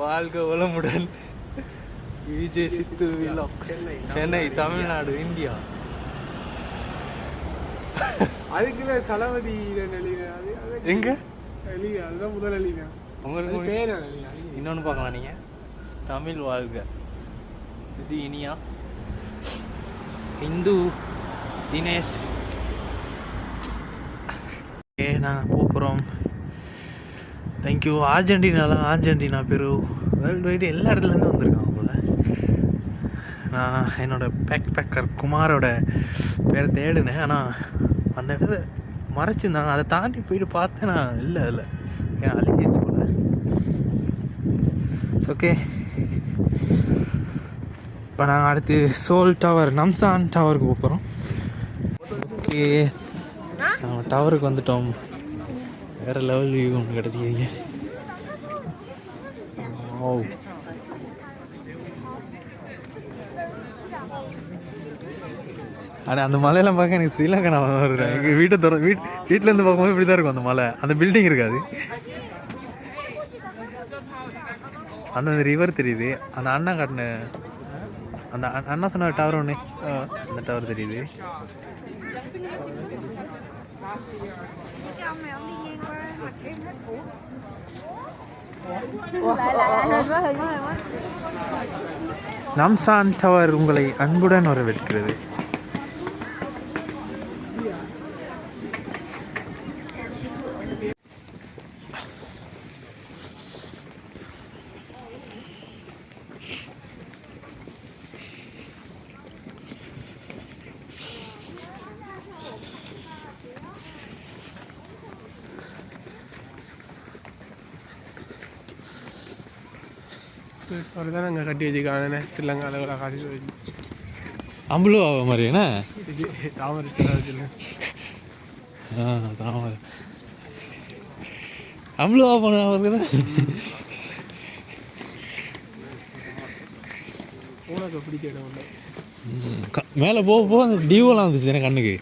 வாழ்க வளமுடன். விஜய் சித்து vlogs, Chennai, Tamil Nadu, India. அதுக்குள்ள தளபதி எங்க அதுதான் முதல் அழிங்க. உங்களுக்கு பேர் இன்னொன்று பார்க்கலாம் நீங்கள். தமிழ் வாழ்க. இது இனியா, இந்து, தினேஷ். நான் போகிறோம். தேங்க்யூ. அர்ஜென்டினா பெரு வேர்ல்டு வைடு எல்லா இடத்துலேருந்து வந்திருக்காங்க போல். நான் என்னோடய பேக்கர் குமாரோட பேரை தேடினேன், ஆனால் அந்த இடத்த மறைச்சிருந்தாங்க. அதை தாண்டி போயிட்டு பார்த்தேன், நான் இல்லை அதில் ஏன் அழிஞ்சிருச்சு போல். It's okay. இப்போ நாங்கள் அடுத்து சோல் டவர், நம்சான் டவருக்கு போகிறோம். ஓகே, நாங்கள் டவருக்கு வந்துட்டோம். வேறு லெவல் வியூ ஒன்று கிடச்சிக்கிங்க. ஓ, ஆனால் அந்த மலையெல்லாம் பார்க்க எனக்கு ஸ்ரீலங்கா நான் வருவேன். எங்கள் வீட்டிலேருந்து பார்க்கும்போது இப்படி தான் இருக்கும் அந்த மலை. அந்த பில்டிங் இருக்காது, அந்த ரிவர் தெரியுது. அந்த அண்ணா காட்டின அந்த அண்ணா சொன்ன டவர் ஒன்று, அந்த டவர் தெரியுது. நம்சான் டவர் உங்களை அன்புடன் வரவேற்கிறது. ஒரு தான் நாங்கள் கட்டி வச்சுக்கானே ஸ்ரீலங்காவில் காட்டி வச்சு அம்பளு ஆக மாதிரிண்ணா தாமரை தாமரை அம்பளு ஆக போன அவருக்கு தான் உனக்கு பிடிச்ச இடம் உண்டு. மேலே போக போக அந்த டியூவெல்லாம் வந்துச்சு எனக்கு கண்ணுக்கு.